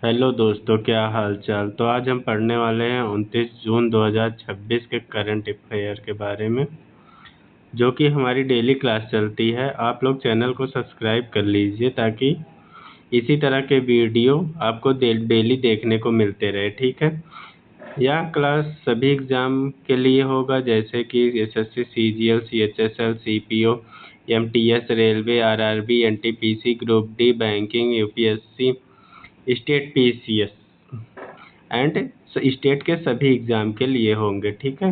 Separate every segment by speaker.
Speaker 1: Hello दोस्तों, क्या हाल चाल। तो आज हम पढ़ने वाले हैं 29 जून 2026 के करंट अफेयर के बारे में, जो कि हमारी डेली क्लास चलती है। आप लोग चैनल को सब्सक्राइब कर लीजिए ताकि इसी तरह के वीडियो आपको डेली देखने को मिलते रहे, ठीक है। यह क्लास सभी एग्ज़ाम के लिए होगा, जैसे कि SSC, CGL, CHSL, CPO, MTS, railway, RRB, NTPC, group D, banking, UPSC, state PCS and state के सभी एग्ज़ाम के लिए होंगे, ठीक है।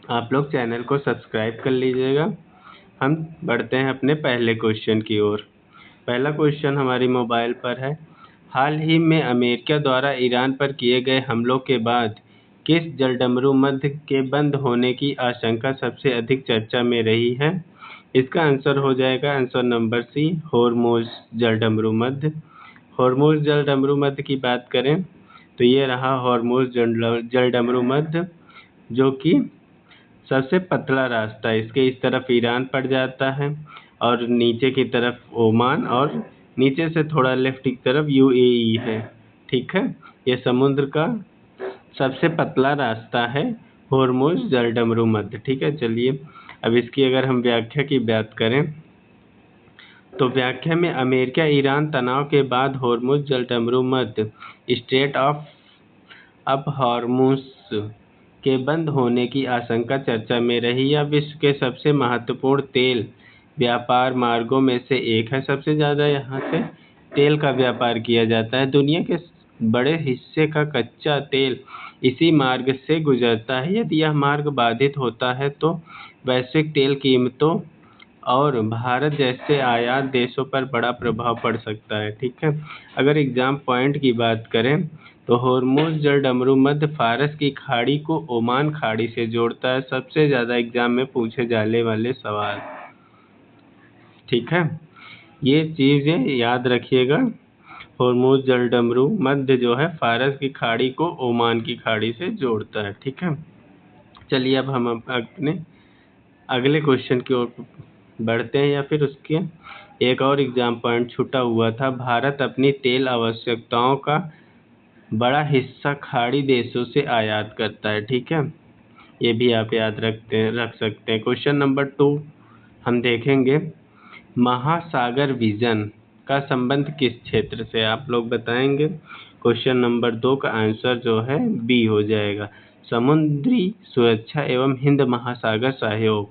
Speaker 1: आप लोग चैनल को सब्सक्राइब कर लीजिएगा। हम बढ़ते हैं अपने पहले क्वेश्चन की ओर। पहला क्वेश्चन हमारी मोबाइल पर है। हाल ही में अमेरिका द्वारा ईरान पर किए गए हमलों के बाद किस जलडमरू मध्य के बंद होने की आशंका सबसे अधिक चर्चा में रही है? इसका आंसर हो जाएगा आंसर नंबर सी, होर्मुज जलडमरू मध्य। होर्मुज जलडमरू मध्य की बात करें तो ये रहा होर्मुज जलडमरू मध्य, जो कि सबसे पतला रास्ता है। इसके इस तरफ ईरान पड़ जाता है और नीचे की तरफ ओमान, और नीचे से थोड़ा लेफ्ट की तरफ यूएई है, ठीक है। ये समुद्र का सबसे पतला रास्ता है, होर्मुज जलडमरू मध्य, ठीक है। चलिए अब इसकी अगर हम व्याख्या की बात करें तो व्याख्या में अमेरिका ईरान तनाव के बाद होर्मुज जलडमरू मध्य स्ट्रेट ऑफ अब हॉर्मुज के बंद होने की आशंका चर्चा में रही। यह विश्व के सबसे महत्वपूर्ण तेल व्यापार मार्गों में से एक है। सबसे ज़्यादा यहाँ से तेल का व्यापार किया जाता है। दुनिया के बड़े हिस्से का कच्चा तेल इसी मार्ग से गुजरता है। यदि यह मार्ग बाधित होता है तो वैश्विक तेल कीमतों और भारत जैसे आयात देशों पर बड़ा प्रभाव पड़ सकता है, ठीक है। अगर एग्जाम पॉइंट की बात करें तो होर्मुज जलडमरू मध्य फारस की खाड़ी को ओमान खाड़ी से जोड़ता है। सबसे ज़्यादा एग्जाम में पूछे जाने वाले सवाल, ठीक है। ये चीज़ें याद रखिएगा। होर्मुज जलडमरू मध्य जो है फारस की खाड़ी को ओमान की खाड़ी से जोड़ता है, ठीक है। चलिए अब हम अपने अगले क्वेश्चन की ओर बढ़ते हैं, या फिर उसके एक और एग्जाम पॉइंट छूटा हुआ था। भारत अपनी तेल आवश्यकताओं का बड़ा हिस्सा खाड़ी देशों से आयात करता है, ठीक है। ये भी आप याद रख सकते हैं। क्वेश्चन नंबर 2 हम देखेंगे। महासागर विजन का संबंध किस क्षेत्र से? आप लोग बताएंगे। क्वेश्चन नंबर 2 का आंसर जो है बी हो जाएगा, समुद्री सुरक्षा एवं हिंद महासागर सहयोग,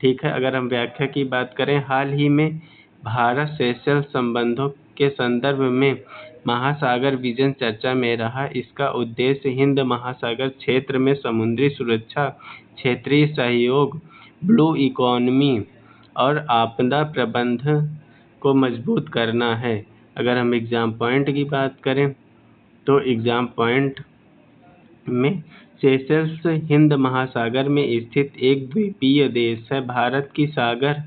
Speaker 1: ठीक है। अगर हम व्याख्या की बात करें, हाल ही में भारत सेशेल्स संबंधों के संदर्भ में महासागर विजन चर्चा में रहा। इसका उद्देश्य हिंद महासागर क्षेत्र में समुद्री सुरक्षा, क्षेत्रीय सहयोग, ब्लू इकोनॉमी और आपदा प्रबंधन को मजबूत करना है। अगर हम एग्जाम पॉइंट की बात करें तो एग्जाम पॉइंट में सेशेल्स हिंद महासागर में स्थित एक द्वीपीय देश है। भारत की Sagar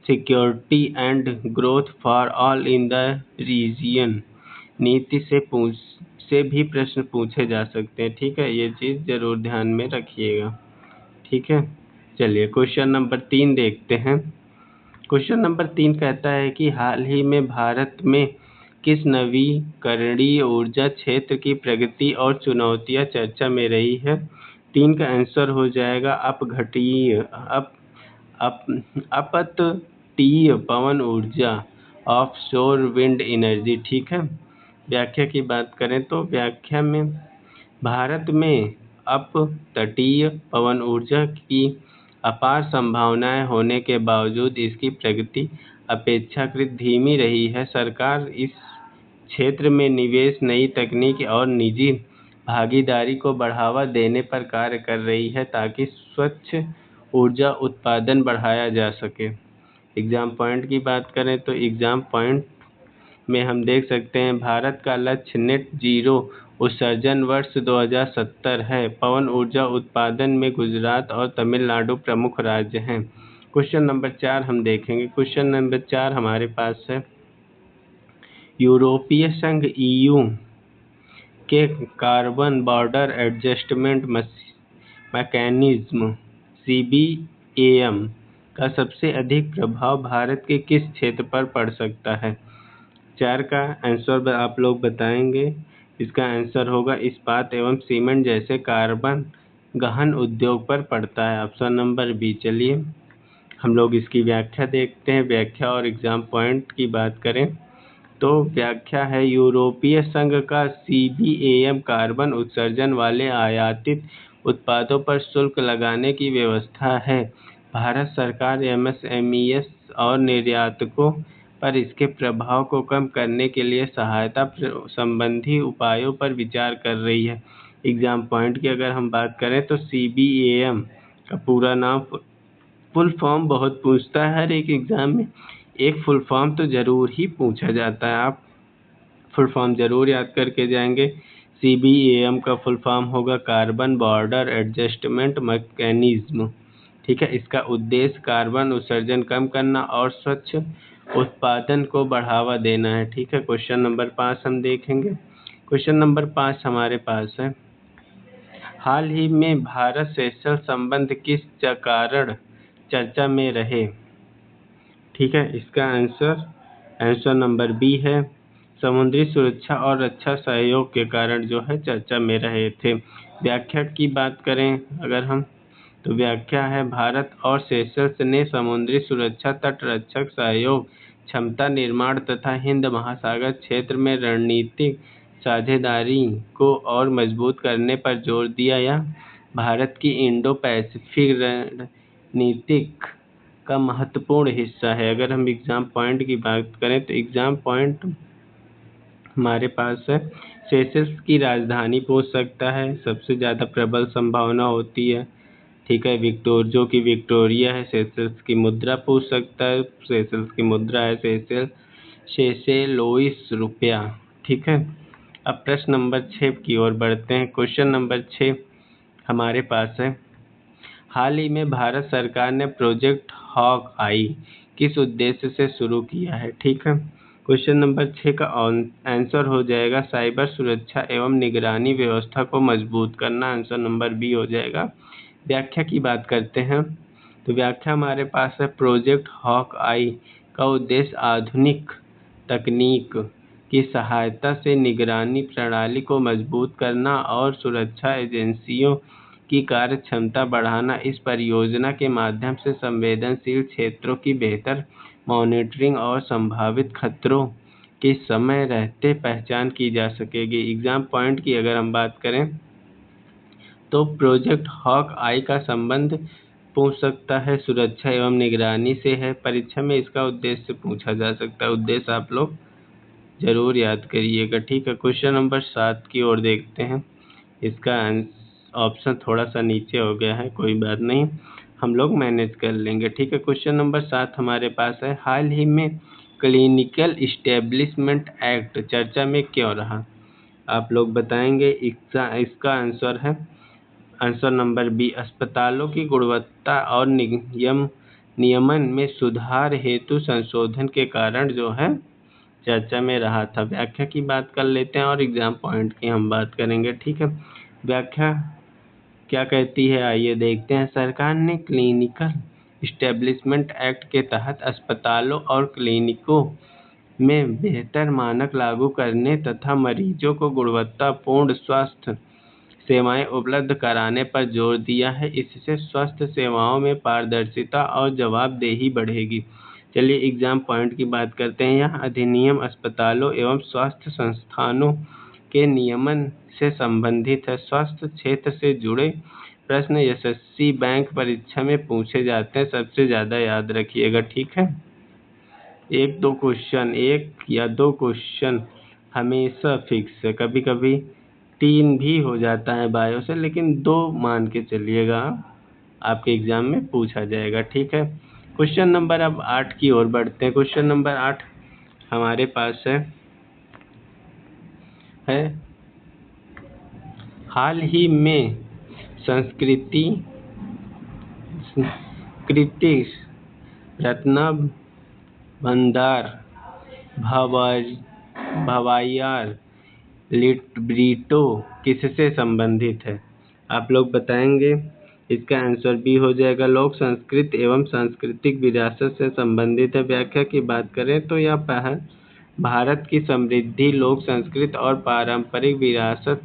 Speaker 1: security and growth for all in the region नीति से भी प्रश्न पूछे जा सकते हैं, ठीक है। ये चीज़ जरूर ध्यान में रखिएगा, ठीक है। चलिए क्वेश्चन नंबर 3 देखते हैं। क्वेश्चन नंबर 3 कहता है कि हाल ही में भारत में किस नवीकरणीय ऊर्जा क्षेत्र की प्रगति और चुनौतियां चर्चा में रही है? 3 का आंसर हो जाएगा अपघटीय अपतटीय पवन ऊर्जा, ऑफशोर विंड एनर्जी, ठीक है। व्याख्या की बात करें तो व्याख्या में भारत में अपतटीय पवन ऊर्जा की अपार संभावनाएं होने के बावजूद इसकी प्रगति अपेक्षाकृत धीमी रही है। सरकार इस क्षेत्र में निवेश, नई तकनीक और निजी भागीदारी को बढ़ावा देने पर कार्य कर रही है ताकि स्वच्छ ऊर्जा उत्पादन बढ़ाया जा सके। एग्जाम पॉइंट की बात करें तो एग्जाम पॉइंट में हम देख सकते हैं भारत का लक्ष्य नेट जीरो उत्सर्जन वर्ष 2070 है। पवन ऊर्जा उत्पादन में गुजरात और तमिलनाडु प्रमुख राज्य हैं। क्वेश्चन नंबर 4 हम देखेंगे। क्वेश्चन नंबर 4 हमारे पास है, यूरोपीय संघ ईयू के carbon border adjustment mechanism CBAM का सबसे अधिक प्रभाव भारत के किस क्षेत्र पर पड़ सकता है? 4 का आंसर आप लोग बताएंगे। इसका आंसर होगा इस्पात एवं सीमेंट जैसे कार्बन गहन उद्योग पर पड़ता है, ऑप्शन नंबर बी। चलिए हम लोग इसकी व्याख्या देखते हैं। व्याख्या और एग्जाम पॉइंट की बात करें तो व्याख्या है, यूरोपीय संघ का सीबीएम कार्बन उत्सर्जन वाले आयातित उत्पादों पर शुल्क लगाने की व्यवस्था है। भारत सरकार एमएसएमई और निर्यातकों पर इसके प्रभाव को कम करने के लिए सहायता संबंधी उपायों पर विचार कर रही है। एग्जाम पॉइंट की अगर हम बात करें तो सीबीएम का पूरा नाम, फुल फॉर्म बहुत पूछता है हर एक एग्जाम में, एक फुल फॉर्म तो जरूर ही पूछा जाता है, आप फुल फॉर्म जरूर याद करके जाएंगे। सीबीएम का फुल फॉर्म होगा कार्बन बॉर्डर एडजस्टमेंट मैकेनिज्म। ठीक है, इसका उद्देश्य कार्बन उत्सर्जन कम करना और स्वच्छ उत्पादन को बढ़ावा देना है। ठीक है, क्वेश्चन नंबर 5 हम देखेंगे। क्वेश्चन नंबर 5 हमारे पास है, हाल ही में भारत सेशल्स संबंध किस कारण चर्चा में रहे। ठीक है, इसका आंसर नंबर बी है, समुद्री सुरक्षा और रक्षा सहयोग के कारण जो है चर्चा में रहे थे। व्याख्या की बात करें अगर हम तो व्याख्या है, भारत और सेशल्स ने समुद्री सुरक्षा, तट रक्षक सहयोग, क्षमता निर्माण तथा हिंद महासागर क्षेत्र में रणनीतिक साझेदारी को और मजबूत करने पर जोर दिया। यह भारत की इंडो पैसिफिक रणनीतिक का महत्वपूर्ण हिस्सा है। अगर हम एग्जाम पॉइंट की बात करें तो एग्जाम पॉइंट हमारे पास है, सेशल्स की राजधानी पूछ सकता है, सबसे ज़्यादा प्रबल संभावना होती है। ठीक है, जो कि विक्टोरिया है। सेशल्स की मुद्रा पूछ सकता है, सेशल्स की मुद्रा है सेशेलोइस रुपया। ठीक है, अब प्रश्न नंबर 6 की ओर बढ़ते हैं। क्वेश्चन नंबर 6 हमारे पास है, हाल ही में भारत सरकार ने प्रोजेक्ट हॉक आई किस उद्देश्य से शुरू किया है। ठीक है, क्वेश्चन नंबर 6 का आंसर हो जाएगा साइबर सुरक्षा एवं निगरानी व्यवस्था को मजबूत करना, आंसर नंबर बी हो जाएगा। व्याख्या की बात करते हैं तो व्याख्या हमारे पास है, प्रोजेक्ट हॉक आई का उद्देश्य आधुनिक तकनीक की सहायता से निगरानी प्रणाली को मजबूत करना और सुरक्षा एजेंसियों की कार्य क्षमता बढ़ाना। इस परियोजना के माध्यम से संवेदनशील क्षेत्रों की बेहतर मॉनिटरिंग और संभावित खतरों की समय रहते पहचान की जा सकेगी। एग्जाम पॉइंट की अगर हम बात करें तो प्रोजेक्ट हॉक आई का संबंध पूछ सकता है सुरक्षा एवं निगरानी से है। परीक्षा में इसका उद्देश्य पूछा जा सकता है, उद्देश्य आप लोग जरूर याद करिएगा। ठीक है, क्वेश्चन नंबर 7 की ओर देखते हैं। इसका ऑप्शन थोड़ा सा नीचे हो गया है, कोई बात नहीं, हम लोग मैनेज कर लेंगे। ठीक है, क्वेश्चन नंबर 7 हमारे पास है, हाल ही में क्लिनिकल इस्टेब्लिशमेंट एक्ट चर्चा में क्यों रहा। आप लोग बताएंगे। इसका आंसर नंबर बी, अस्पतालों की गुणवत्ता और नियमन में सुधार हेतु संशोधन के कारण जो है चर्चा में रहा था। व्याख्या की बात कर लेते हैं और एग्जाम पॉइंट की हम बात करेंगे। ठीक है, व्याख्या क्या कहती है आइए देखते हैं। सरकार ने क्लिनिकल इस्टेब्लिशमेंट एक्ट के तहत अस्पतालों और क्लिनिकों में बेहतर मानक लागू करने तथा मरीजों को गुणवत्तापूर्ण स्वास्थ्य सेवाएं उपलब्ध कराने पर जोर दिया है। इससे स्वास्थ्य सेवाओं में पारदर्शिता और जवाबदेही बढ़ेगी। चलिए एग्जाम पॉइंट की बात करते हैं। यह अधिनियम अस्पतालों एवं स्वास्थ्य संस्थानों के नियमन से संबंधित है। स्वास्थ्य क्षेत्र से जुड़े प्रश्न एसएससी बैंक परीक्षा में पूछे जाते हैं, सबसे ज़्यादा याद रखिएगा। ठीक है, एक या दो क्वेश्चन हमेशा फिक्स है, कभी कभी 3 भी हो जाता है बायो से, लेकिन 2 मान के चलिएगा आपके एग्जाम में पूछा जाएगा। ठीक है, क्वेश्चन नंबर अब 8 की ओर बढ़ते हैं। क्वेश्चन नंबर 8 हमारे पास है हाल ही में संस्कृति रत्न भंडार भवाइयार लिटब्रिटो किससे संबंधित है। आप लोग बताएंगे। इसका आंसर बी हो जाएगा, लोक संस्कृति एवं सांस्कृतिक विरासत से संबंधित है। व्याख्या की बात करें तो यह भारत की समृद्धि, लोक संस्कृति और पारंपरिक विरासत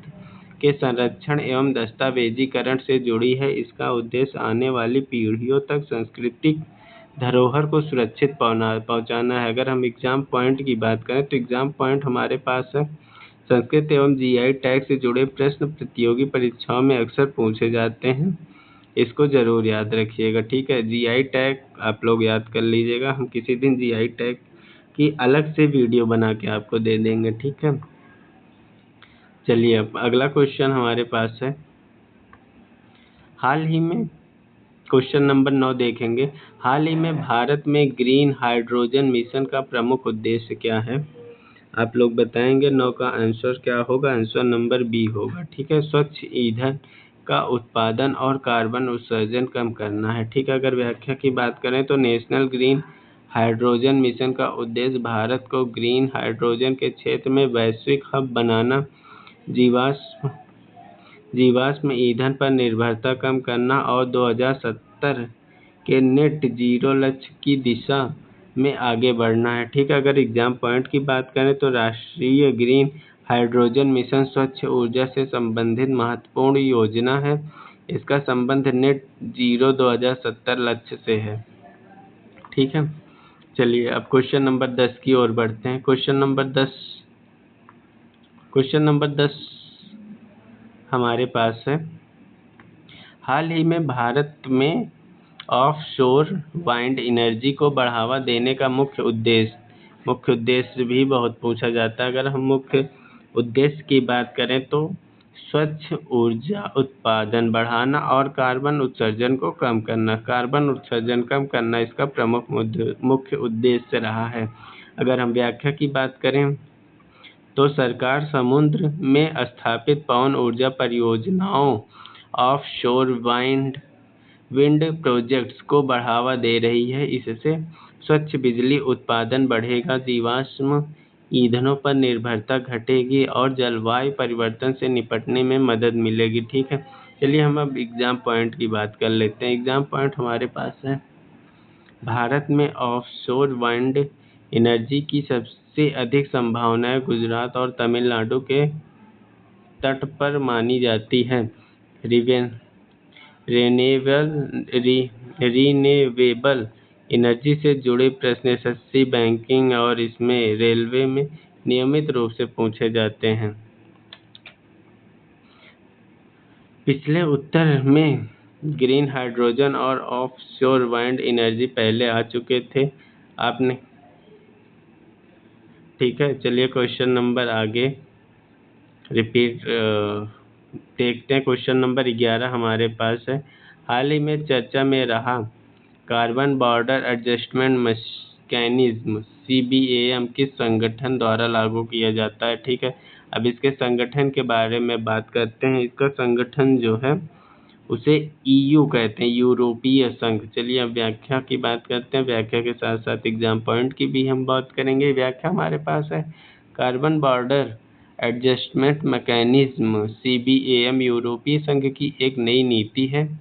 Speaker 1: के संरक्षण एवं दस्तावेजीकरण से जुड़ी है। इसका उद्देश्य आने वाली पीढ़ियों तक सांस्कृतिक धरोहर को सुरक्षित पहुंचाना है। अगर हम एग्जाम पॉइंट की बात करें तो एग्जाम पॉइंट हमारे पास है, संस्कृत एवं जीआई टैग से जुड़े प्रश्न प्रतियोगी परीक्षाओं में अक्सर पूछे जाते हैं, इसको जरूर याद रखिएगा। ठीक है, जीआई टैग आप लोग याद कर लीजिएगा। हम किसी दिन जीआई टैग की अलग से वीडियो बना के आपको दे देंगे। ठीक है, चलिए अब अगला क्वेश्चन हमारे पास है, हाल ही में क्वेश्चन नंबर 9 देखेंगे। हाल ही में भारत में ग्रीन हाइड्रोजन मिशन का प्रमुख उद्देश्य क्या है? आप लोग बताएंगे। 9 का आंसर क्या होगा? आंसर नंबर बी होगा। ठीक है, स्वच्छ ईंधन का उत्पादन और कार्बन उत्सर्जन कम करना है। ठीक है, अगर व्याख्या की बात करें तो नेशनल ग्रीन हाइड्रोजन मिशन का उद्देश्य भारत को ग्रीन हाइड्रोजन के क्षेत्र में वैश्विक हब बनाना, जीवाश्म ईंधन पर निर्भरता कम करना और 2070 के नेट जीरो लक्ष्य की दिशा में आगे बढ़ना है। ठीक है, अगर एग्जाम पॉइंट की बात करें तो राष्ट्रीय ग्रीन हाइड्रोजन मिशन स्वच्छ ऊर्जा से संबंधित महत्वपूर्ण योजना है। इसका संबंध नेट जीरो 2070 लक्ष्य से है। ठीक है, चलिए अब क्वेश्चन नंबर 10 की ओर बढ़ते हैं। क्वेश्चन नंबर 10 हमारे पास है, हाल ही में भारत में ऑफशोर वाइंड एनर्जी को बढ़ावा देने का मुख्य उद्देश्य भी बहुत पूछा जाता है। अगर हम मुख्य उद्देश्य की बात करें तो स्वच्छ ऊर्जा उत्पादन बढ़ाना और कार्बन उत्सर्जन को कम करना। कार्बन उत्सर्जन कम करना इसका प्रमुख मुख्य उद्देश्य रहा है। अगर हम व्याख्या की बात करें तो सरकार समुद्र में स्थापित पवन ऊर्जा परियोजनाओं, ऑफशोर विंड प्रोजेक्ट्स को बढ़ावा दे रही है। इससे स्वच्छ बिजली उत्पादन बढ़ेगा, जीवाश्म ईंधनों पर निर्भरता घटेगी और जलवायु परिवर्तन से निपटने में मदद मिलेगी। ठीक है, चलिए हम अब एग्जाम पॉइंट की बात कर लेते हैं। एग्जाम पॉइंट हमारे पास है, भारत में ऑफशोर विंड एनर्जी की सबसे अधिक संभावनाएं गुजरात और तमिलनाडु के तट पर मानी जाती है। रिन्यूएबल एनर्जी से जुड़े प्रश्न एसएससी, बैंकिंग और इसमें रेलवे में नियमित रूप से पूछे जाते हैं। पिछले उत्तर में ग्रीन हाइड्रोजन और ऑफशोर विंड एनर्जी पहले आ चुके थे आपने। ठीक है, चलिए क्वेश्चन नंबर आगे रिपीट देखते हैं। क्वेश्चन नंबर 11 हमारे पास है, हाल ही में चर्चा में रहा carbon border adjustment mechanism CBAM किस संगठन द्वारा लागू किया जाता है? ठीक है, अब इसके संगठन के बारे में बात करते हैं। इसका संगठन जो है उसे EU कहते हैं, यूरोपीय संघ। चलिए अब व्याख्या की बात करते हैं। व्याख्या के साथ साथ एग्जाम पॉइंट की भी हम बात करेंगे। व्याख्या हमारे पास है, carbon border adjustment mechanism CBAM यूरोपीय संघ की एक नई नीति है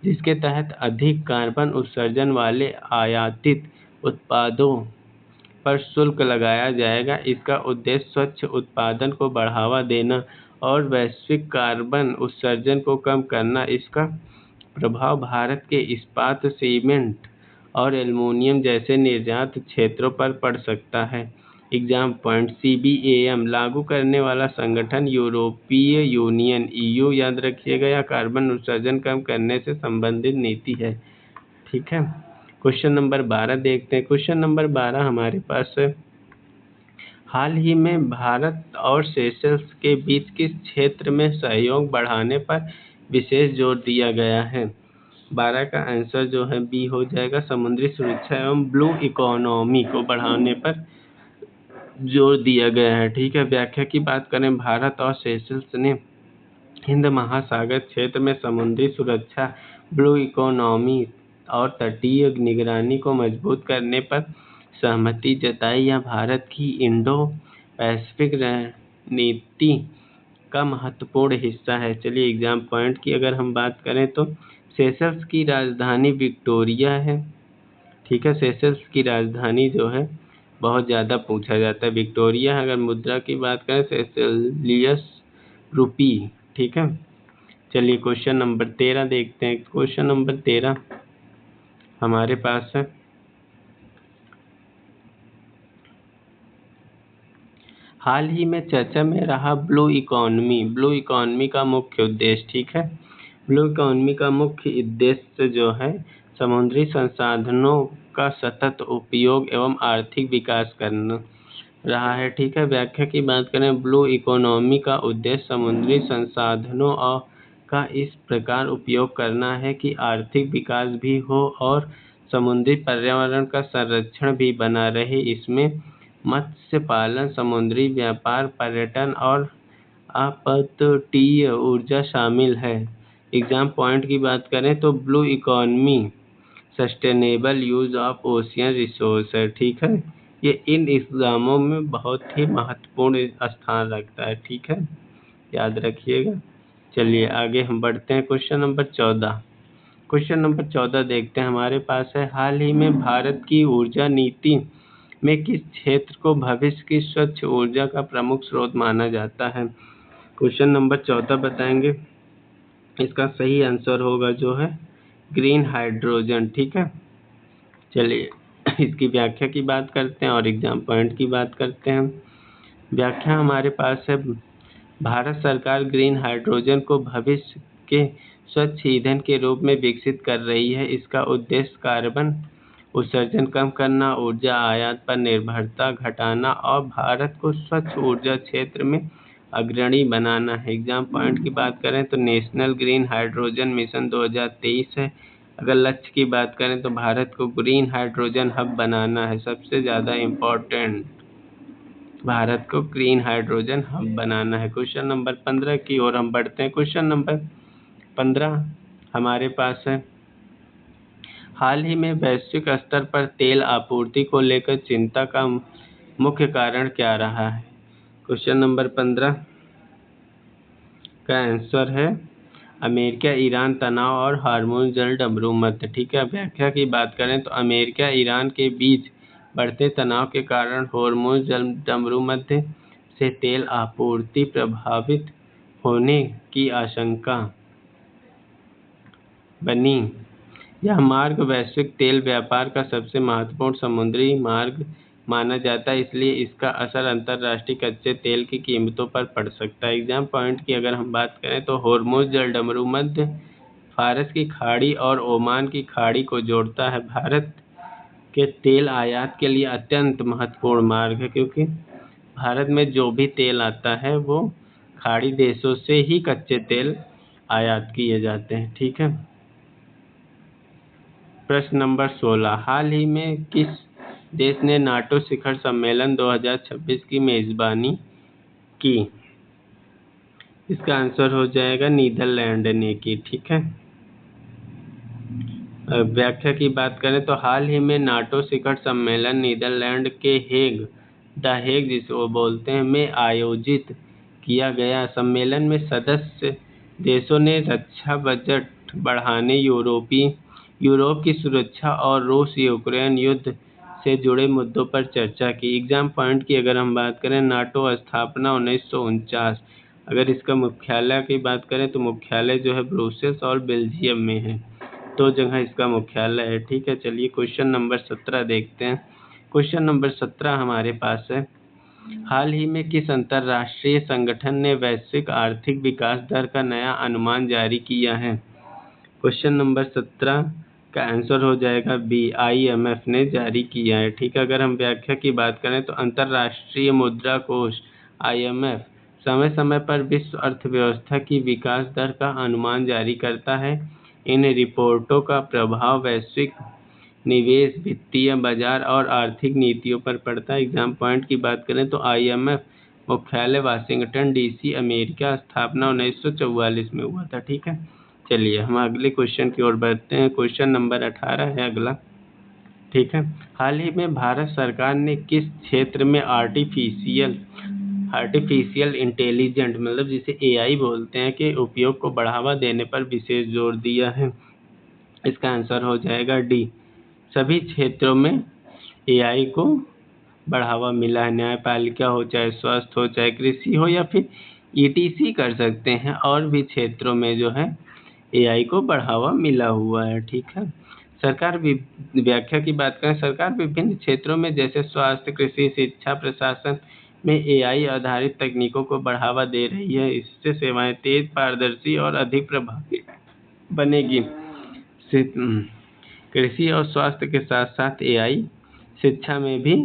Speaker 1: जिसके तहत अधिक कार्बन उत्सर्जन वाले आयातित उत्पादों पर शुल्क लगाया जाएगा। इसका उद्देश्य स्वच्छ उत्पादन को बढ़ावा देना और वैश्विक कार्बन उत्सर्जन को कम करना। इसका प्रभाव भारत के इस्पात, सीमेंट और एल्युमिनियम जैसे निर्यात क्षेत्रों पर पड़ सकता है। एग्जाम पॉइंट, CBAM लागू करने वाला संगठन यूरोपीय यूनियन EU याद रखिएगा, या कार्बन उत्सर्जन कम करने से संबंधित नीति है। ठीक है, क्वेश्चन नंबर 12 देखते हैं। क्वेश्चन नंबर 12 हमारे पास है, हाल ही में भारत और सेशल्स के बीच किस क्षेत्र में सहयोग बढ़ाने पर विशेष जोर दिया गया है? 12 का आंसर जो है बी हो जाएगा, समुद्री सुरक्षा एवं ब्लू इकोनॉमी को बढ़ाने पर जोर दिया गया है। ठीक है, व्याख्या की बात करें, भारत और सेशल्स ने हिंद महासागर क्षेत्र में समुद्री सुरक्षा, ब्लू इकोनॉमी और तटीय निगरानी को मजबूत करने पर सहमति जताई। यह भारत की इंडो पैसिफिक रणनीति का महत्वपूर्ण हिस्सा है। चलिए एग्जाम पॉइंट की अगर हम बात करें तो सेशल्स की राजधानी विक्टोरिया है। ठीक है, सेशल्स की राजधानी जो है बहुत ज़्यादा पूछा जाता है। विक्टोरिया अगर मुद्रा की बात करें सेसिलियस रुपी, ठीक है। चलिए क्वेश्चन नंबर 13 देखते हैं। क्वेश्चन नंबर 13 हमारे पास है, हाल ही में चर्चा में रहा ब्लू इकोनॉमी का मुख्य उद्देश्य, ठीक है। ब्लू इकोनॉमी का मुख्य उद्देश्य जो है समुद्री संसाधनों का सतत उपयोग एवं आर्थिक विकास करना रहा है, ठीक है। व्याख्या की बात करें, ब्लू इकोनॉमी का उद्देश्य समुद्री संसाधनों का इस प्रकार उपयोग करना है कि आर्थिक विकास भी हो और समुद्री पर्यावरण का संरक्षण भी बना रहे। इसमें मत्स्य पालन, समुद्री व्यापार, पर्यटन और अपतटीय ऊर्जा शामिल है। एग्जाम पॉइंट की बात करें तो blue economy sustainable use of ocean resource है, ठीक है। ये इन एग्जामों में बहुत ही महत्वपूर्ण स्थान रखता है, ठीक है, याद रखिएगा। चलिए आगे हम बढ़ते हैं। क्वेश्चन नंबर 14 देखते हैं। हमारे पास है, हाल ही में भारत की ऊर्जा नीति में किस क्षेत्र को भविष्य की स्वच्छ ऊर्जा का प्रमुख स्रोत माना जाता है? क्वेश्चन नंबर 14 बताएंगे। इसका सही आंसर होगा जो है ग्रीन हाइड्रोजन, ठीक है। चलिए इसकी व्याख्या की बात करते हैं और एग्जाम पॉइंट की बात करते हैं। व्याख्या हमारे पास है, भारत सरकार ग्रीन हाइड्रोजन को भविष्य के स्वच्छ ईंधन के रूप में विकसित कर रही है। इसका उद्देश्य कार्बन उत्सर्जन कम करना, ऊर्जा आयात पर निर्भरता घटाना और भारत को स्वच्छ ऊर्जा क्षेत्र में अग्रणी बनाना है। एग्जाम पॉइंट की बात करें तो नेशनल ग्रीन हाइड्रोजन मिशन 2023 है। अगर लक्ष्य की बात करें तो भारत को ग्रीन हाइड्रोजन हब बनाना है। सबसे ज़्यादा इम्पोर्टेंट, भारत को ग्रीन हाइड्रोजन हब बनाना है। क्वेश्चन नंबर 15 की ओर हम बढ़ते हैं। क्वेश्चन नंबर 15 हमारे पास है, हाल ही में वैश्विक स्तर पर तेल आपूर्ति को लेकर चिंता का मुख्य कारण क्या रहा है? क्वेश्चन नंबर 15 का आंसर है अमेरिका ईरान तनाव और हार्मोन जल डमरू मध्य, ठीक है। व्याख्या की बात करें तो अमेरिका ईरान के बीच बढ़ते तनाव के कारण हार्मोन जल डमरू मध्य से तेल आपूर्ति प्रभावित होने की आशंका बनी। यह मार्ग वैश्विक तेल व्यापार का सबसे महत्वपूर्ण समुद्री मार्ग माना जाता है, इसलिए इसका असर अंतर्राष्ट्रीय कच्चे तेल की कीमतों पर पड़ सकता है। एग्जाम पॉइंट की अगर हम बात करें तो होर्मुज जल डमरू मध्य फारस की खाड़ी और ओमान की खाड़ी को जोड़ता है। भारत के तेल आयात के लिए अत्यंत महत्वपूर्ण मार्ग है, क्योंकि भारत में जो भी तेल आता है वो खाड़ी देशों से ही कच्चे तेल आयात किए जाते हैं, ठीक है। प्रश्न नंबर 16, हाल ही में किस देश ने नाटो शिखर सम्मेलन 2026 की मेजबानी की? इसका आंसर हो जाएगा नीदरलैंड ने की, ठीक है। व्याख्या की बात करें तो हाल ही में नाटो शिखर सम्मेलन नीदरलैंड के द हेग जिसे वो बोलते हैं में आयोजित किया गया। सम्मेलन में सदस्य देशों ने रक्षा बजट बढ़ाने, यूरोप की सुरक्षा और रूस यूक्रेन युद्ध से जुड़े मुद्दों पर चर्चा की। एग्जाम पॉइंट की अगर हम बात करें, नाटो स्थापना 1949। अगर इसका मुख्यालय की बात करें तो मुख्यालय जो है ब्रुसेल्स और बेल्जियम में है, दो जगह इसका मुख्यालय है, ठीक है। चलिए क्वेश्चन नंबर 17 देखते हैं। क्वेश्चन नंबर 17 हमारे पास है, हाल ही में किस अंतर्राष्ट्रीय संगठन ने वैश्विक आर्थिक विकास दर का नया अनुमान जारी किया है? क्वेश्चन नंबर 17 का आंसर हो जाएगा बी, IMF ने जारी किया है, ठीक है। अगर हम व्याख्या की बात करें तो अंतर्राष्ट्रीय मुद्रा कोष IMF समय समय पर विश्व अर्थव्यवस्था की विकास दर का अनुमान जारी करता है। इन रिपोर्टों का प्रभाव वैश्विक निवेश, वित्तीय बाजार और आर्थिक नीतियों पर पड़ता है। एग्जाम पॉइंट की बात करें तो IMF मुख्यालय वाशिंगटन DC, अमेरिका, स्थापना 1944 में हुआ था, ठीक है। चलिए हम अगले क्वेश्चन की ओर बढ़ते हैं। क्वेश्चन नंबर 18 है अगला, ठीक है। हाल ही में भारत सरकार ने किस क्षेत्र में आर्टिफिशियल इंटेलिजेंट मतलब जिसे AI बोलते हैं के उपयोग को बढ़ावा देने पर विशेष जोर दिया है? इसका आंसर हो जाएगा डी, सभी क्षेत्रों में AI को बढ़ावा मिला है। न्यायपालिका हो, चाहे स्वास्थ्य हो, चाहे कृषि हो, या फिर ईटीसी कर सकते हैं। और भी क्षेत्रों में जो है एआई को बढ़ावा मिला हुआ है। ठीक है। सरकार व्याख्या की बात करें, सरकार विभिन्न क्षेत्रों में जैसे स्वास्थ्य, कृषि, शिक्षा, प्रशासन में एआई आधारित तकनीकों को बढ़ावा दे रही है। इससे सेवाएं तेज, पारदर्शी और अधिक प्रभावी बनेगी। कृषि और स्वास्थ्य के साथ साथ एआई शिक्षा में भी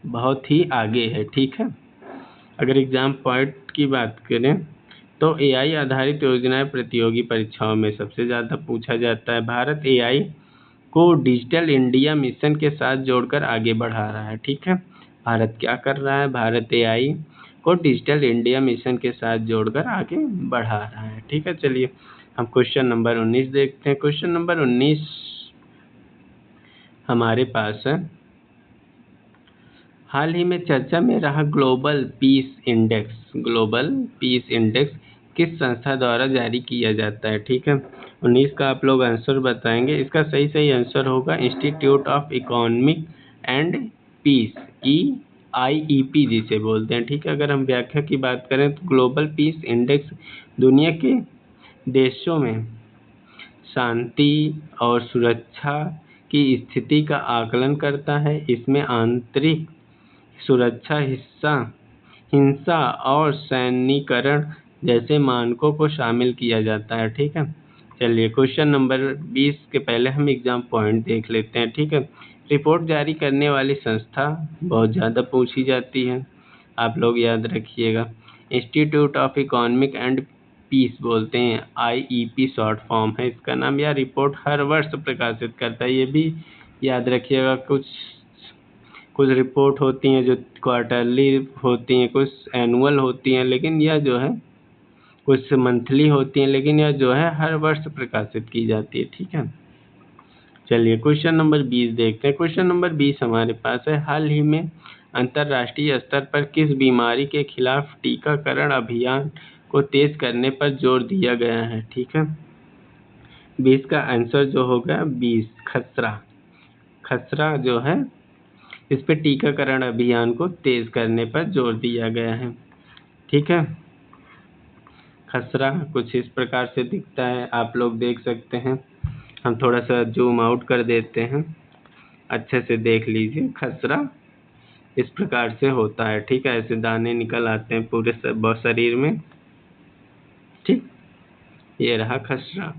Speaker 1: बहुत ही आगे है। ठीक है। अगर एग्जाम पॉइंट की बात करें तो एआई आधारित योजनाएं प्रतियोगी परीक्षाओं में सबसे ज़्यादा पूछा जाता है। भारत एआई को डिजिटल इंडिया मिशन के साथ जोड़कर आगे बढ़ा रहा है। ठीक है। भारत क्या कर रहा है? भारत एआई को डिजिटल इंडिया मिशन के साथ जोड़कर आगे बढ़ा रहा है। ठीक है। चलिए हम क्वेश्चन नंबर 19 देखते हैं। क्वेश्चन नंबर 19 हमारे पास है, हाल ही में चर्चा में रहा ग्लोबल पीस इंडेक्स किस संस्था द्वारा जारी किया जाता है? ठीक है। 19 का आप लोग आंसर बताएंगे। इसका सही आंसर होगा institute of economic and peace, IEP जिसे बोलते हैं। ठीक है। अगर हम व्याख्या की बात करें तो ग्लोबल पीस इंडेक्स दुनिया के देशों में शांति और सुरक्षा की स्थिति का आकलन करता है। इसमें आंतरिक सुरक्षा, हिंसा और सैन्यीकरण जैसे मानकों को शामिल किया जाता है। ठीक है। चलिए क्वेश्चन नंबर 20 के पहले हम एग्जाम पॉइंट देख लेते हैं। ठीक है। रिपोर्ट जारी करने वाली संस्था बहुत ज़्यादा पूछी जाती है, आप लोग याद रखिएगा। Institute of economic and peace बोलते हैं, IEP शॉर्ट फॉर्म है इसका नाम। यह रिपोर्ट हर वर्ष प्रकाशित करता है, ये भी याद रखिएगा। कुछ रिपोर्ट होती हैं जो क्वार्टरली होती हैं, कुछ एनुअल होती हैं, लेकिन यह जो है कुछ मंथली होती हैं, लेकिन यह जो है हर वर्ष प्रकाशित की जाती है। ठीक है। चलिए क्वेश्चन नंबर 20 देखते हैं। क्वेश्चन नंबर 20 हमारे पास है, हाल ही में अंतर्राष्ट्रीय स्तर पर किस बीमारी के खिलाफ टीकाकरण अभियान को तेज करने पर जोर दिया गया है? ठीक है। 20 का आंसर जो होगा 20 खसरा जो है, इस पे टीकाकरण अभियान को तेज करने पर जोर दिया गया है। ठीक है। खसरा कुछ इस प्रकार से दिखता है, आप लोग देख सकते हैं। हम थोड़ा सा जूम आउट कर देते हैं, अच्छे से देख लीजिए। खसरा इस प्रकार से होता है। ठीक है। ऐसे दाने निकल आते हैं पूरे शरीर में। ठीक, ये रहा खसरा।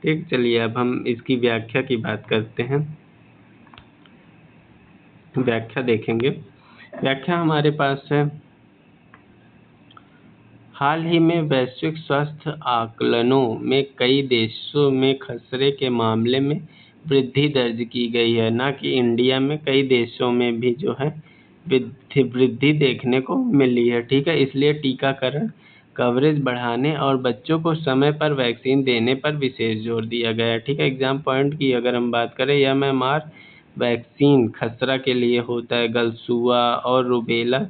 Speaker 1: ठीक। चलिए अब हम इसकी व्याख्या की बात करते हैं। व्याख्या देखेंगे। व्याख्या हमारे पास है, हाल ही में वैश्विक स्वास्थ्य आकलनों में कई देशों में खसरे के मामले में वृद्धि दर्ज की गई है। ना कि इंडिया में, कई देशों में भी जो है वृद्धि देखने को मिली है। ठीक है। इसलिए टीकाकरण कवरेज बढ़ाने और बच्चों को समय पर वैक्सीन देने पर विशेष जोर दिया गया है। ठीक है। एग्जाम पॉइंट की अगर हम बात करें, MMR वैक्सीन खसरा के लिए होता है, गलसुआ और रूबेला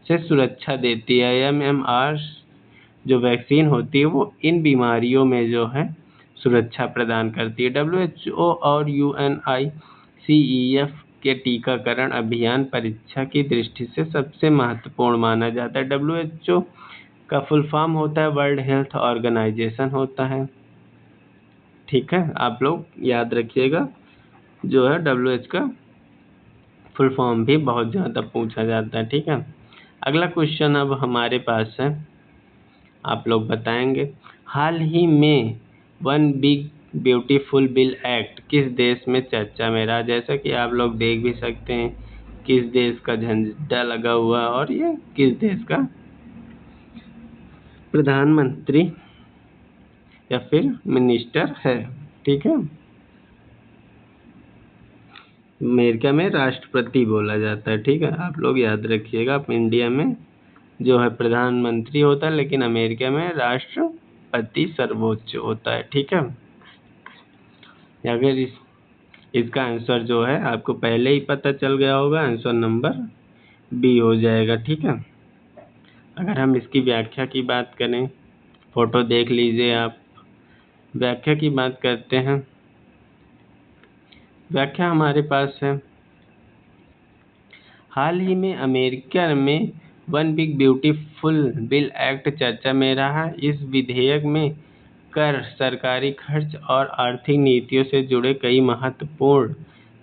Speaker 1: से सुरक्षा देती है। MMR जो वैक्सीन होती है वो इन बीमारियों में जो है सुरक्षा प्रदान करती है। WHO और UNICEF के टीकाकरण अभियान परीक्षा की दृष्टि से सबसे महत्वपूर्ण माना जाता है। WHO का फुल फॉर्म होता है वर्ल्ड हेल्थ ऑर्गेनाइजेशन होता है। ठीक है। आप लोग याद रखिएगा, जो है WHO का फुल फॉर्म भी बहुत ज़्यादा पूछा जाता है। ठीक है। अगला क्वेश्चन अब हमारे पास है, आप लोग बताएंगे, हाल ही में one big beautiful bill act किस देश में चर्चा में रहा? जैसा कि आप लोग देख भी सकते हैं किस देश का झंडा लगा हुआ, और ये किस देश का प्रधानमंत्री या फिर मिनिस्टर है। ठीक है। अमेरिका में राष्ट्रपति बोला जाता है। ठीक है। आप लोग याद रखिएगा, इंडिया में जो है प्रधानमंत्री होता है, लेकिन अमेरिका में राष्ट्रपति सर्वोच्च होता है। ठीक है। अगर इसका आंसर जो है आपको पहले ही पता चल गया होगा, आंसर नंबर बी हो जाएगा। ठीक है। अगर हम इसकी व्याख्या की बात करें, फोटो देख लीजिए आप। व्याख्या की बात करते हैं। व्याख्या हमारे पास है, हाल ही में अमेरिका में one big beautiful bill act चर्चा में रहा। इस विधेयक में कर, सरकारी खर्च और आर्थिक नीतियों से जुड़े कई महत्वपूर्ण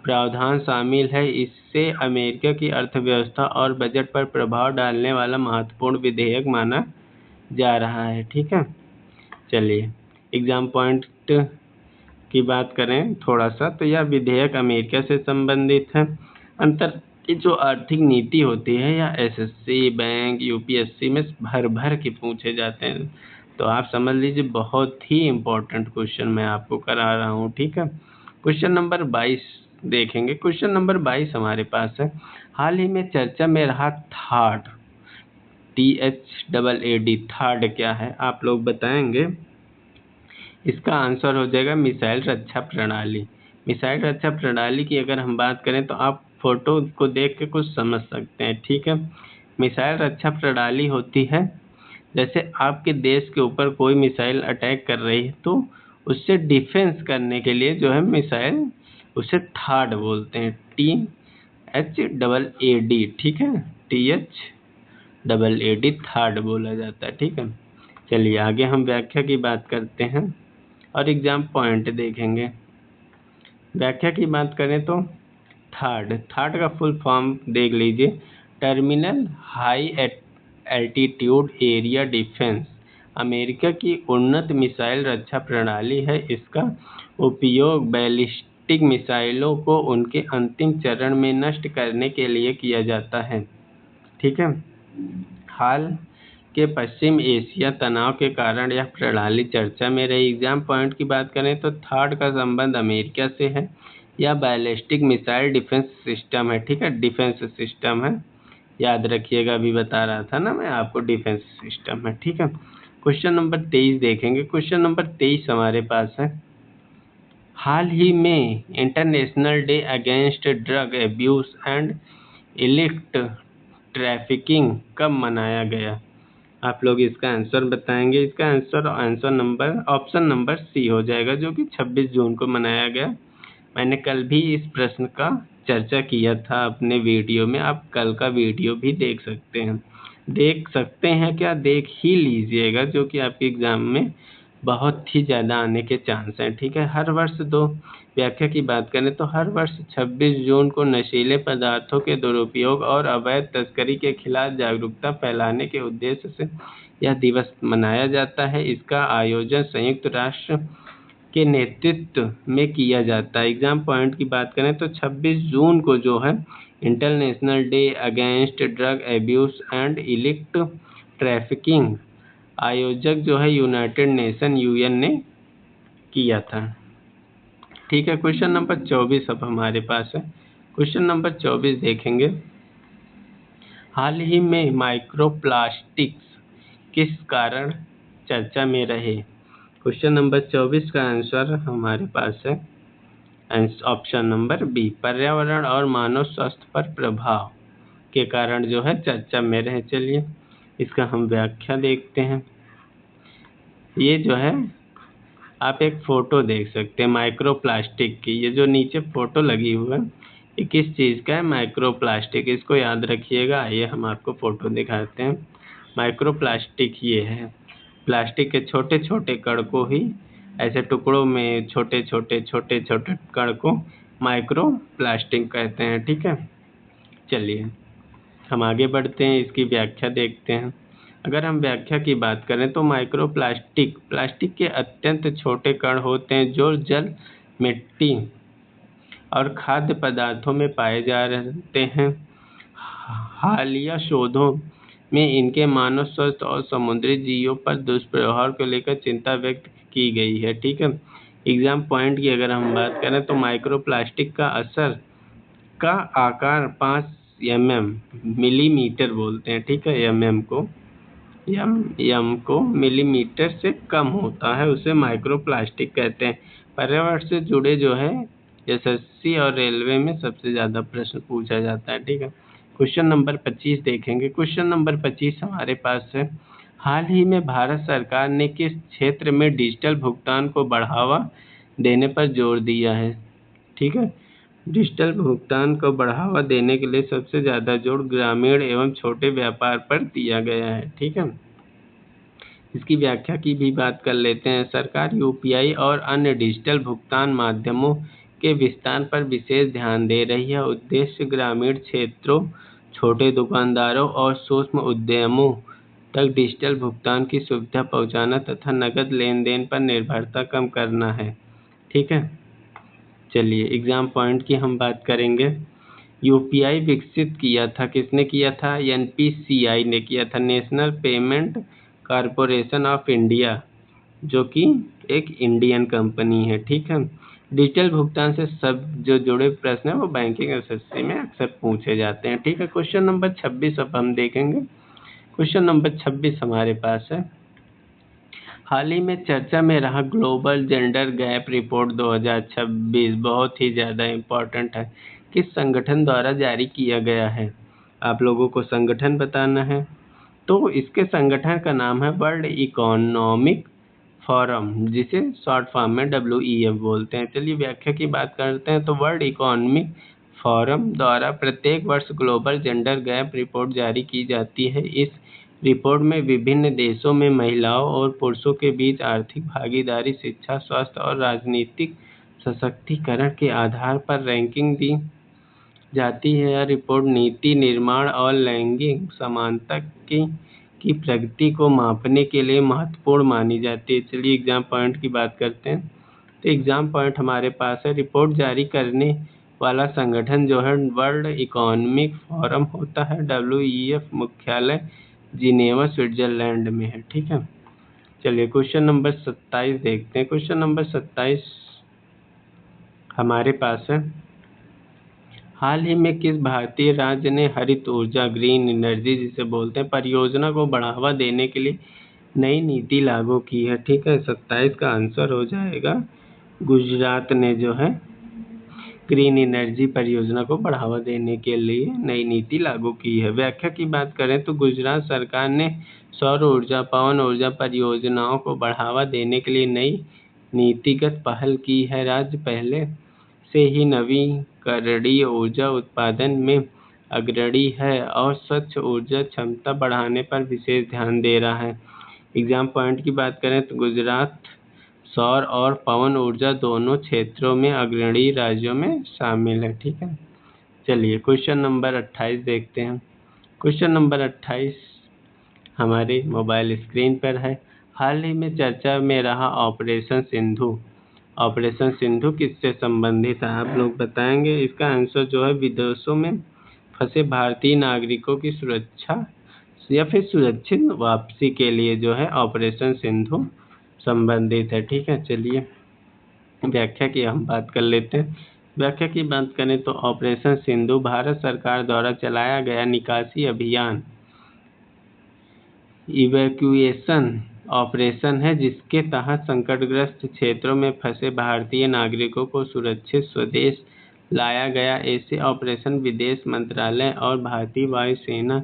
Speaker 1: प्रावधान शामिल हैं। इससे अमेरिका की अर्थव्यवस्था और बजट पर प्रभाव डालने वाला महत्वपूर्ण विधेयक माना जा रहा है। ठीक है, चलिए एग्जाम पॉइंट की बात करें थोड़ा सा, तो यह विधेयक अमेरिका से संबंधित है। अंतर की जो आर्थिक नीति होती है या एसएससी, बैंक, यूपीएससी में भर भर के पूछे जाते हैं, तो आप समझ लीजिए बहुत ही इम्पोर्टेंट क्वेश्चन मैं आपको करा रहा हूँ। ठीक है, क्वेश्चन नंबर 22 देखेंगे। क्वेश्चन नंबर 22 हमारे पास है, हाल ही में चर्चा में रहा थाड, THAAD, थाड क्या है आप लोग बताएंगे? इसका आंसर हो जाएगा मिसाइल रक्षा प्रणाली। मिसाइल रक्षा प्रणाली की अगर हम बात करें तो आप फोटो को देख के कुछ समझ सकते हैं। ठीक है, मिसाइल रक्षा प्रणाली होती है जैसे आपके देश के ऊपर कोई मिसाइल अटैक कर रही है तो उससे डिफेंस करने के लिए जो है मिसाइल, उसे थाड बोलते हैं, THAAD। ठीक है, THAAD थाड बोला जाता है। ठीक है, चलिए आगे हम व्याख्या की बात करते हैं और एग्जाम पॉइंट देखेंगे। व्याख्या की बात करें तो थाड का फुल फॉर्म देख लीजिए, terminal high altitude area defence. America की उन्नत मिसाइल रक्षा प्रणाली है। इसका उपयोग बैलिस्टिक मिसाइलों को उनके अंतिम चरण में नष्ट करने के लिए किया जाता है। ठीक है, हाल के पश्चिम एशिया तनाव के कारण यह प्रणाली चर्चा में रही। एग्जाम पॉइंट की बात करें तो थाड का संबंध अमेरिका से है। यह बैलिस्टिक मिसाइल डिफेंस सिस्टम है। ठीक है, डिफेंस सिस्टम है, याद रखिएगा, अभी बता रहा था ना मैं आपको, डिफेंस सिस्टम है। ठीक है, क्वेश्चन नंबर 23 देखेंगे। क्वेश्चन नंबर 23 हमारे पास है, हाल ही में international day against drug abuse and illicit trafficking कब मनाया गया? आप लोग इसका आंसर बताएंगे। इसका answer number option number C हो जाएगा, जो कि 26 जून को मनाया गया। मैंने कल भी इस प्रश्न का चर्चा किया था अपने वीडियो में, आप कल का वीडियो भी देख सकते हैं। क्या देख ही लीजिएगा, जो कि आपके एग्जाम में बहुत ही ज़्यादा आने के चांस हैं। ठीक है, हर वर्ष दो व्याख्या की बात करें तो हर वर्ष 26 जून को नशीले पदार्थों के दुरुपयोग और अवैध तस्करी के खिलाफ जागरूकता फैलाने के उद्देश्य से यह दिवस मनाया जाता है। इसका आयोजन संयुक्त राष्ट्र के नेतृत्व में किया जाता है। एग्जाम पॉइंट की बात करें तो 26 जून को जो है international day against drug abuse and illicit trafficking आयोजक जो है यूनाइटेड नेशन यूएन ने किया था। ठीक है, क्वेश्चन नंबर 24 अब हमारे पास है। क्वेश्चन नंबर 24 देखेंगे, हाल ही में माइक्रोप्लास्टिक्स किस कारण चर्चा में रहे? क्वेश्चन नंबर 24 का आंसर हमारे पास है ऑप्शन नंबर बी, पर्यावरण और मानव स्वास्थ्य पर प्रभाव के कारण जो है चर्चा में रहे। चलिए इसका हम व्याख्या देखते हैं। ये जो है आप एक फोटो देख सकते हैं माइक्रोप्लास्टिक की, ये जो नीचे फोटो लगी हुई है ये किस चीज़ का है? माइक्रोप्लास्टिक। इसको याद रखिएगा। आइए हम आपको फोटो दिखाते हैं। माइक्रोप्लास्टिक ये है, प्लास्टिक के छोटे छोटे कण को ही ऐसे टुकड़ों में छोटे छोटे कण को माइक्रोप्लास्टिक कहते हैं। ठीक है, चलिए हम आगे बढ़ते हैं, इसकी व्याख्या देखते हैं। अगर हम व्याख्या की बात करें तो प्लास्टिक के अत्यंत छोटे कण होते हैं जो जल, मिट्टी और खाद्य पदार्थों में पाए जाते हैं। हालिया शोधों में इनके मानव स्वास्थ्य और समुद्री जीवों पर दुष्प्रभाव को लेकर चिंता व्यक्त की गई है। ठीक है, एग्जाम पॉइंट की अगर हम बात करें तो माइक्रोप्लास्टिक का असर का आकार 5 मिलीमीटर बोलते हैं। ठीक है, एम को मिलीमीटर से कम होता है, उसे माइक्रोप्लास्टिक कहते हैं। पर्यावरण से जुड़े जो है एसएससी और रेलवे में सबसे ज़्यादा प्रश्न पूछा जाता है। ठीक है, क्वेश्चन नंबर 25 देखेंगे। क्वेश्चन नंबर 25 हमारे पास है, हाल ही में भारत सरकार ने किस क्षेत्र में डिजिटल भुगतान को बढ़ावा देने पर जोर दिया है? ठीक है, डिजिटल भुगतान को बढ़ावा देने के लिए सबसे ज़्यादा जोर ग्रामीण एवं छोटे व्यापार पर दिया गया है। ठीक है, इसकी व्याख्या की भी बात कर लेते हैं। सरकार यूपीआई और अन्य डिजिटल भुगतान माध्यमों के विस्तार पर विशेष ध्यान दे रही है। उद्देश्य ग्रामीण क्षेत्रों, छोटे दुकानदारों और सूक्ष्म उद्यमों तक डिजिटल भुगतान की सुविधा पहुंचाना तथा नकद लेन देन पर निर्भरता कम करना है। ठीक है, चलिए एग्जाम पॉइंट की हम बात करेंगे। यूपीआई विकसित किया था, किसने किया था? एनपीसीआई ने किया था, national payment corporation of India, जो कि एक इंडियन कंपनी है। ठीक है, डिजिटल भुगतान से सब जो जुड़े प्रश्न है वो बैंकिंग एसएससी में अक्सर पूछे जाते हैं। ठीक है, क्वेश्चन नंबर 26 अब हम देखेंगे। क्वेश्चन नंबर 26 हमारे पास है, हाल ही में चर्चा में रहा ग्लोबल जेंडर गैप रिपोर्ट 2026 बहुत ही ज़्यादा इम्पोर्टेंट है, किस संगठन द्वारा जारी किया गया है? आप लोगों को संगठन बताना है। तो इसके संगठन का नाम है वर्ल्ड इकोनॉमिक फोरम, जिसे शॉर्ट फॉर्म में WEF बोलते हैं। चलिए व्याख्या की बात करते हैं। तो वर्ल्ड इकोनॉमिक फोरम द्वारा प्रत्येक वर्ष ग्लोबल जेंडर गैप रिपोर्ट जारी की जाती है। इस रिपोर्ट में विभिन्न देशों में महिलाओं और पुरुषों के बीच आर्थिक भागीदारी, शिक्षा, स्वास्थ्य और राजनीतिक सशक्तिकरण के आधार पर रैंकिंग दी जाती है। यह रिपोर्ट नीति निर्माण और लैंगिक समानता की प्रगति को मापने के लिए महत्वपूर्ण मानी जाती है। चलिए एग्जाम पॉइंट की बात करते हैं। तो एग्जाम पॉइंट हमारे पास है, रिपोर्ट जारी करने वाला संगठन जो है वर्ल्ड इकोनॉमिक फोरम होता है। WEF मुख्यालय जिनेवा स्विट्जरलैंड में है। ठीक है, चलिए क्वेश्चन नंबर 27 देखते हैं। क्वेश्चन नंबर 27 हमारे पास है, हाल ही में किस भारतीय राज्य ने हरित ऊर्जा, ग्रीन एनर्जी जिसे बोलते हैं, परियोजना को बढ़ावा देने के लिए नई नीति लागू की है? ठीक है, 27 का आंसर हो जाएगा गुजरात ने जो है ग्रीन एनर्जी परियोजना को बढ़ावा देने के लिए नई नीति लागू की है। व्याख्या की बात करें तो गुजरात सरकार ने सौर ऊर्जा, पवन ऊर्जा परियोजनाओं को बढ़ावा देने के लिए नई नीतिगत पहल की है। राज्य पहले से ही नवीकरणीय ऊर्जा उत्पादन में अग्रणी है और स्वच्छ ऊर्जा क्षमता बढ़ाने पर विशेष ध्यान दे रहा है। एग्जाम पॉइंट की बात करें तो गुजरात सौर और पवन ऊर्जा दोनों क्षेत्रों में अग्रणी राज्यों में शामिल है। ठीक है, चलिए क्वेश्चन नंबर 28 देखते हैं। क्वेश्चन नंबर 28 हमारे मोबाइल स्क्रीन पर है, हाल ही में चर्चा में रहा ऑपरेशन सिंधु। ऑपरेशन सिंधु किससे संबंधित है? आप लोग बताएंगे। इसका आंसर जो है विदेशों में फंसे भारतीय नागरिकों की सुरक्षा या फिर सुरक्षित वापसी के लिए जो है ऑपरेशन सिंधु संबंधित है। ठीक है, चलिए व्याख्या की हम बात कर लेते हैं। व्याख्या की बात करें तो ऑपरेशन सिंधु भारत सरकार द्वारा चलाया गया निकासी अभियान, इवैक्यूएशन ऑपरेशन है, जिसके तहत संकटग्रस्त क्षेत्रों में फंसे भारतीय नागरिकों को सुरक्षित स्वदेश लाया गया। ऐसे ऑपरेशन विदेश मंत्रालय और भारतीय वायुसेना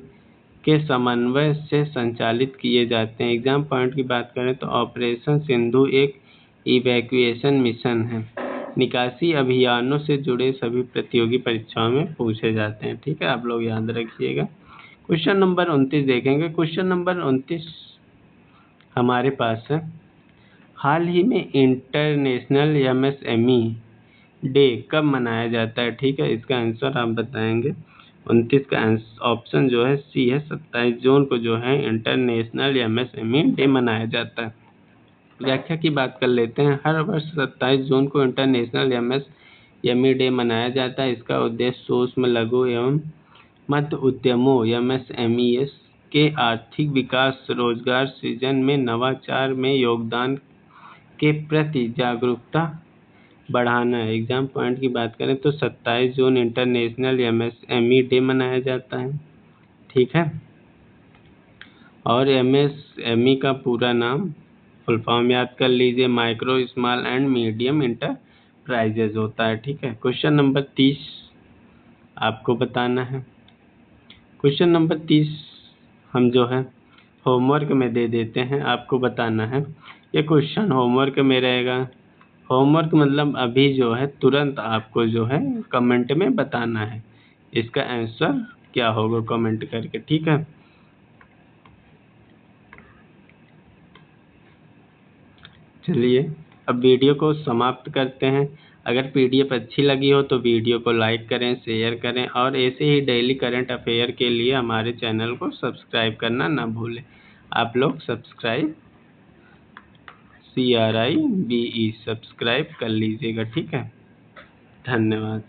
Speaker 1: के समन्वय से संचालित किए जाते हैं। एग्जाम पॉइंट की बात करें तो ऑपरेशन सिंधु एक इवैक्यूएशन मिशन है, निकासी अभियानों से जुड़े सभी प्रतियोगी परीक्षाओं में पूछे जाते हैं। ठीक है, आप लोग याद रखिएगा। क्वेश्चन नंबर 29 देखेंगे। क्वेश्चन नंबर 29 हमारे पास है, हाल ही में इंटरनेशनल MSME डे कब मनाया जाता है? ठीक है, इसका आंसर आप बताएंगे। 29 का ऑप्शन जो है सी है, 27 जून को जो है इंटरनेशनल MSME डे मनाया जाता है। व्याख्या की बात कर लेते हैं। हर वर्ष 27 जून को इंटरनेशनल MSME डे मनाया जाता है। इसका उद्देश्य सूक्ष्म, लघु एवं मध्य उद्यमों MSMEs के आर्थिक विकास, रोजगार सृजन में नवाचार में योगदान के प्रति जागरूकता बढ़ाना है। एग्जाम पॉइंट की बात करें तो 27 जून इंटरनेशनल MSME डे मनाया जाता है। ठीक है, और MSME का पूरा नाम फुल फॉर्म याद कर लीजिए, micro, small and medium enterprises होता है। ठीक है, क्वेश्चन नंबर 30 आपको बताना है। क्वेश्चन नंबर 30 हम जो है होमवर्क में दे देते हैं, आपको बताना है। ये क्वेश्चन होमवर्क में रहेगा, होमवर्क मतलब अभी जो है तुरंत आपको जो है कमेंट में बताना है इसका आंसर क्या होगा, कमेंट करके, ठीक है। चलिए अब वीडियो को समाप्त करते हैं। अगर पीडीएफ अच्छी लगी हो तो वीडियो को लाइक करें, शेयर करें और ऐसे ही डेली करंट अफेयर के लिए हमारे चैनल को सब्सक्राइब करना ना भूलें। आप लोग सब्सक्राइब CRIBE सब्सक्राइब कर लीजिएगा, ठीक है। धन्यवाद।